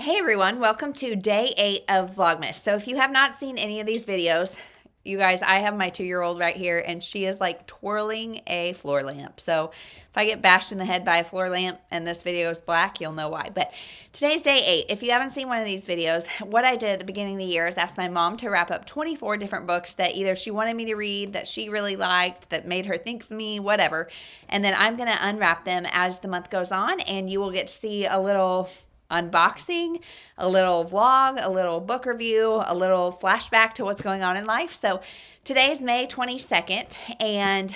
Hey everyone, welcome to day 8 of Vlogmas. So if you have not seen any of these videos, you guys, I have my 2-year-old right here and she is like twirling a floor lamp. So if I get bashed in the head by a floor lamp and this video is black, you'll know why. But today's day 8. If you haven't seen one of these videos, what I did at the beginning of the year is ask my mom to wrap up 24 different books that either she wanted me to read, that she really liked, that made her think of me, whatever. And then I'm going to unwrap them as the month goes on and you will get to see a little unboxing, a little vlog, a little book review, a little flashback to what's going on in life. So today's May 22nd, and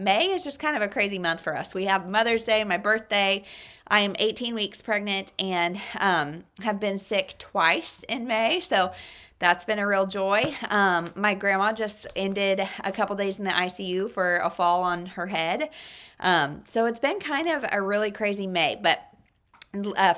May is just kind of a crazy month for us. We have Mother's Day, my birthday. I am 18 weeks pregnant and have been sick twice in May, so that's been a real joy. My grandma just ended a couple days in the ICU for a fall on her head. So it's been kind of a really crazy May, but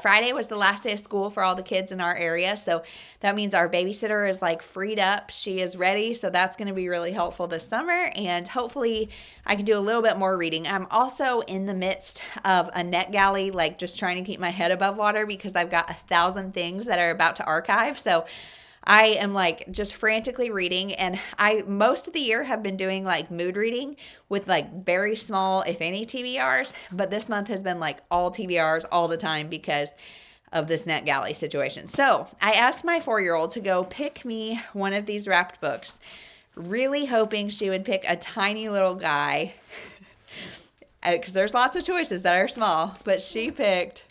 Friday was the last day of school for all the kids in our area, so that means our babysitter is like freed up. She is ready, so that's going to be really helpful this summer, and hopefully I can do a little bit more reading. I'm also in the midst of a NetGalley, like just trying to keep my head above water because I've got 1,000 things that are about to archive, so I am like just frantically reading, and I most of the year have been doing like mood reading with like very small, if any, TBRs, but this month has been like all TBRs all the time because of this NetGalley situation. So I asked my 4-year-old to go pick me one of these wrapped books, really hoping she would pick a tiny little guy because there's lots of choices that are small, but she picked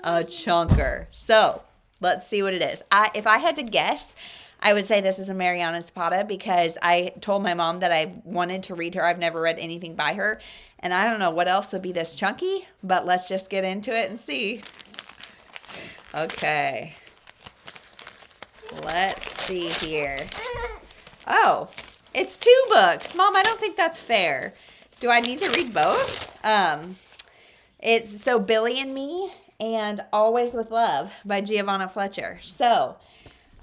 a chunker. So let's see what it is. If I had to guess, I would say this is a Mariana Zapata because I told my mom that I wanted to read her. I've never read anything by her, and I don't know what else would be this chunky, but let's just get into it and see. Okay. Let's see here. Oh, it's 2 books. Mom, I don't think that's fair. Do I need to read both? It's so Billy and Me and Always with Love by Giovanna Fletcher. So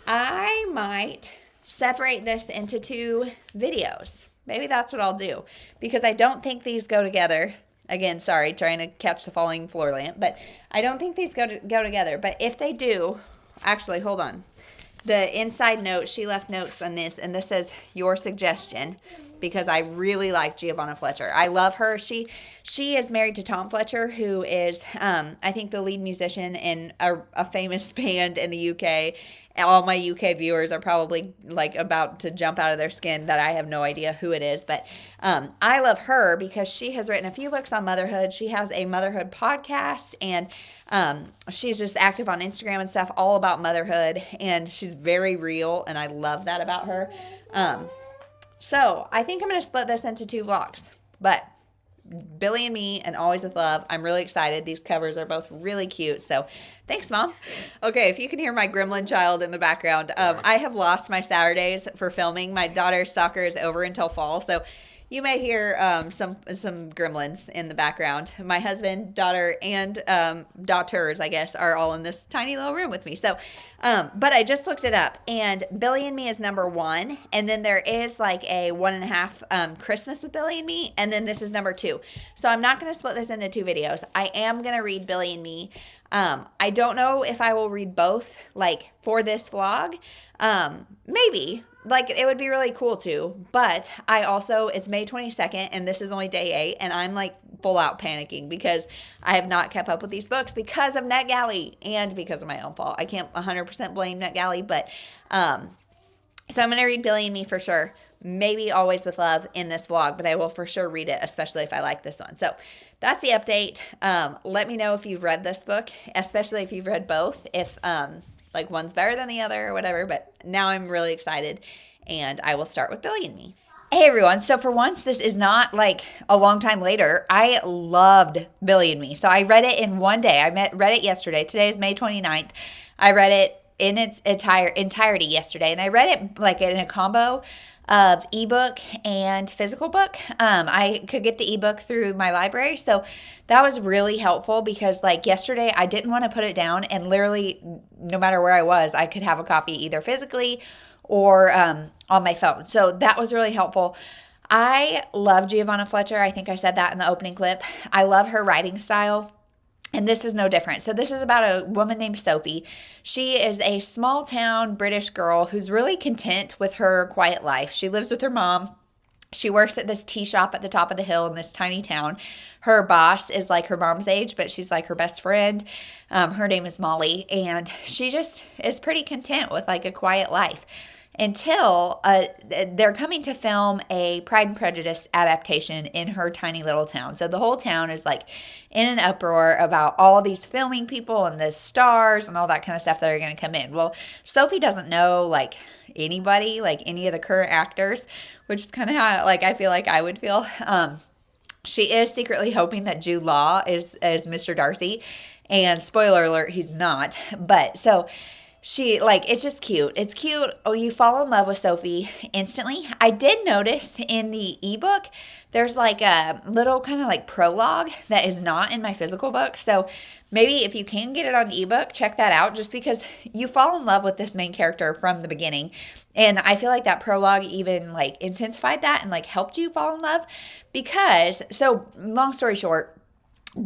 I might separate this into 2 videos. Maybe that's what I'll do because I don't think these go together. Again, sorry, trying to catch the falling floor lamp, but I don't think these go together. But if they do, actually, hold on. The inside note, she left notes on this, and this says, your suggestion, because I really like Giovanna Fletcher. I love her. She is married to Tom Fletcher, who is, I think, the lead musician in a famous band in the UK. All my UK viewers are probably like about to jump out of their skin that I have no idea who it is. But I love her because she has written a few books on motherhood. She has a motherhood podcast, and she's just active on Instagram and stuff all about motherhood. And she's very real, and I love that about her. So I think I'm going to split this into 2 vlogs. But Billy and Me and Always with Love, I'm really excited. These covers are both really cute. So thanks, Mom. Okay, if you can hear my gremlin child in the background, I have lost my Saturdays for filming. My daughter's soccer is over until fall, so you may hear some gremlins in the background. My husband, daughter, and daughters, I guess, are all in this tiny little room with me. So, but I just looked it up, and Billy and Me is number 1, and then there is like a 1.5 Christmas with Billy and Me, and then this is number 2. So I'm not going to split this into 2 videos. I am going to read Billy and Me. I don't know if I will read both, like, for this vlog. Maybe. Like, it would be really cool too, but I also, it's May 22nd, and this is only day 8, and I'm, like, full out panicking because I have not kept up with these books because of NetGalley and because of my own fault. I can't 100% blame NetGalley, but, so I'm going to read Billy and Me for sure. Maybe Always with Love in this vlog, but I will for sure read it, especially if I like this one. So that's the update. Let me know if you've read this book, especially if you've read both, if, like one's better than the other or whatever, but now I'm really excited, and I will start with Billy and Me. Hey everyone, so for once, this is not like a long time later. I loved Billy and Me. So I read it in one day. I read it yesterday. Today is May 29th. I read it in its entirety yesterday, and I read it like in a combo of ebook and physical book. I could get the ebook through my library, so that was really helpful because like yesterday I didn't want to put it down, and literally no matter where I was, I could have a copy either physically or on my phone. So that was really helpful. I love Giovanna Fletcher. I think I said that in the opening clip. I love her writing style. And this was no different. So this is about a woman named Sophie. She is a small town British girl who's really content with her quiet life. She lives with her mom. She works at this tea shop at the top of the hill in this tiny town. Her boss is like her mom's age, but she's like her best friend. Her name is Molly, and she just is pretty content with like a quiet life until they're coming to film a Pride and Prejudice adaptation in her tiny little town. So the whole town is like in an uproar about all these filming people and the stars and all that kind of stuff that are going to come in. Well, Sophie doesn't know like anybody, like any of the current actors, which is kind of how like I feel like I would feel. She is secretly hoping that Jude Law is Mr. Darcy, and spoiler alert, he's not. But so she, like, it's just cute. It's cute. Oh, you fall in love with Sophie instantly. I did notice in the ebook, there's like a little kind of like prologue that is not in my physical book. So maybe if you can get it on ebook, check that out, just because you fall in love with this main character from the beginning. And I feel like that prologue even like intensified that and like helped you fall in love because, so long story short,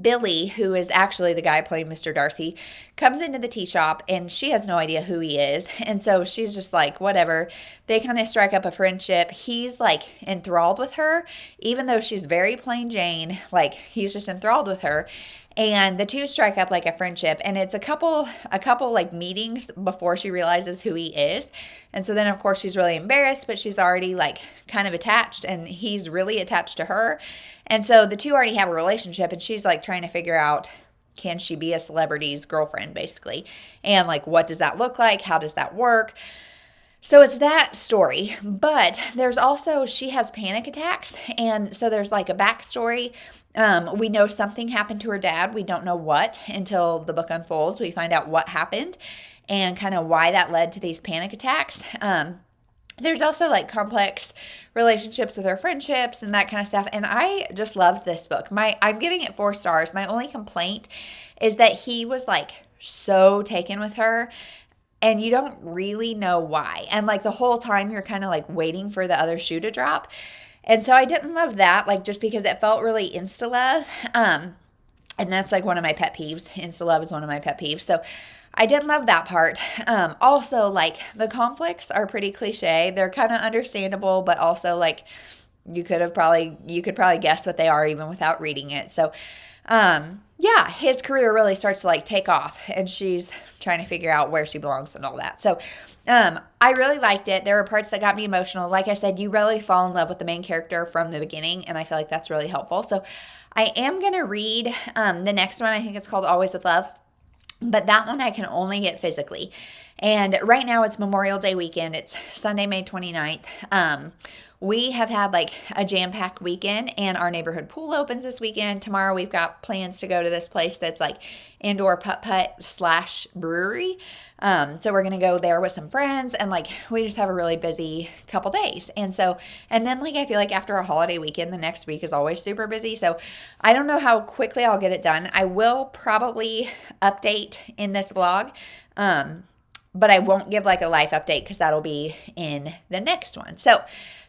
Billy, who is actually the guy playing Mr. Darcy, comes into the tea shop and she has no idea who he is. And so she's just like, whatever. They kind of strike up a friendship. He's like enthralled with her, even though she's very plain Jane. Like he's just enthralled with her. And the two strike up like a friendship, and it's a couple like meetings before she realizes who he is. And so then of course she's really embarrassed, but she's already like kind of attached, and he's really attached to her. And so the two already have a relationship, and she's like trying to figure out, can she be a celebrity's girlfriend basically? And like, what does that look like? How does that work? So it's that story, but there's also, she has panic attacks. And so there's like a backstory. We know something happened to her dad. We don't know what until the book unfolds. We find out what happened and kind of why that led to these panic attacks. There's also like complex relationships with her friendships and that kind of stuff. And I just loved this book. I'm giving it 4 stars. My only complaint is that he was like so taken with her, and you don't really know why. And like the whole time you're kind of like waiting for the other shoe to drop. And so I didn't love that, like just because it felt really insta-love. And that's like one of my pet peeves. Insta-love is one of my pet peeves. So I did love that part. Also, like the conflicts are pretty cliche. They're kind of understandable, but also like you could probably guess what they are even without reading it. So yeah, his career really starts to like take off, and she's trying to figure out where she belongs and all that. So I really liked it. There were parts that got me emotional. Like I said, you really fall in love with the main character from the beginning, and I feel like that's really helpful. So I am going to read the next one. I think it's called Always with Love, but that one I can only get physically. And right now it's Memorial Day weekend. It's Sunday, May 29th. We have had like a jam-packed weekend, and our neighborhood pool opens this weekend. Tomorrow we've got plans to go to this place that's like indoor putt-putt / brewery. So we're going to go there with some friends, and like we just have a really busy couple days. And then like I feel like after a holiday weekend, the next week is always super busy. So I don't know how quickly I'll get it done. I will probably update in this vlog. But I won't give like a life update because that'll be in the next one. So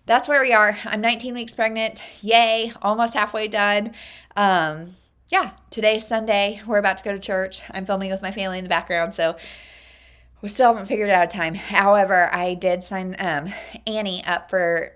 that's where we are. I'm 19 weeks pregnant. Yay. Almost halfway done. Yeah, today's Sunday. We're about to go to church. I'm filming with my family in the background, so we still haven't figured out a time. However, I did sign Annie up for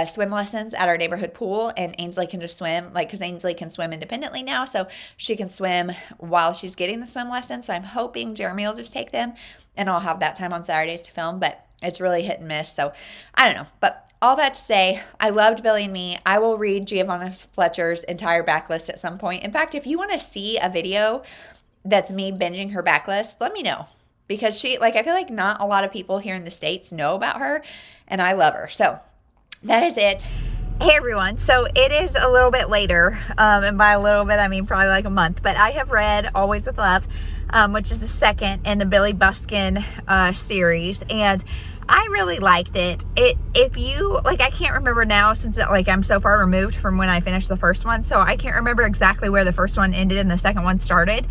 swim lessons at our neighborhood pool, and Ainsley can just swim, like, because Ainsley can swim independently now, so she can swim while she's getting the swim lesson. So I'm hoping Jeremy will just take them, and I'll have that time on Saturdays to film, but it's really hit and miss, so I don't know. But all that to say, I loved Billy and Me. I will read Giovanna Fletcher's entire backlist at some point. In fact, if you want to see a video that's me binging her backlist, let me know. Because she, like, I feel like not a lot of people here in the States know about her, and I love her. So that is it. Hey everyone, so it is a little bit later, and by a little bit I mean probably like a month, but I have read Always with Love, which is the second in the Billy Buskin series, and I really liked it. If you, like, I can't remember now since like I'm so far removed from when I finished the first one, so I can't remember exactly where the first one ended and the second one started.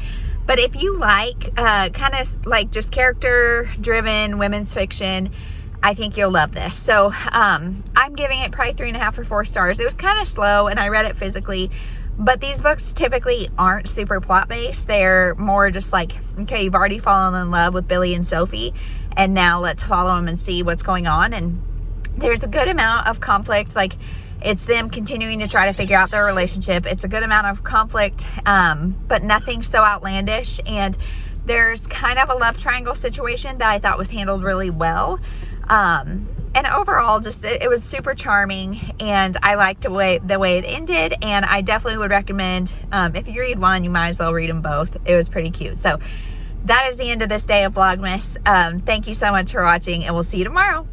But if you like kind of like just character driven women's fiction, I think you'll love this. So I'm giving it probably 3.5 or 4 stars. It was kind of slow, and I read it physically, But these books typically aren't super plot based. They're more just like, okay, you've already fallen in love with Billy and Sophie, and now let's follow them and see what's going on. And there's a good amount of conflict. Like, it's them continuing to try to figure out their relationship. It's a good amount of conflict, but nothing so outlandish. And there's kind of a love triangle situation that I thought was handled really well. And overall, just it was super charming, and I liked the way it ended. And I definitely would recommend, if you read one, you might as well read them both. It was pretty cute. So that is the end of this day of Vlogmas. Thank you so much for watching, and we'll see you tomorrow.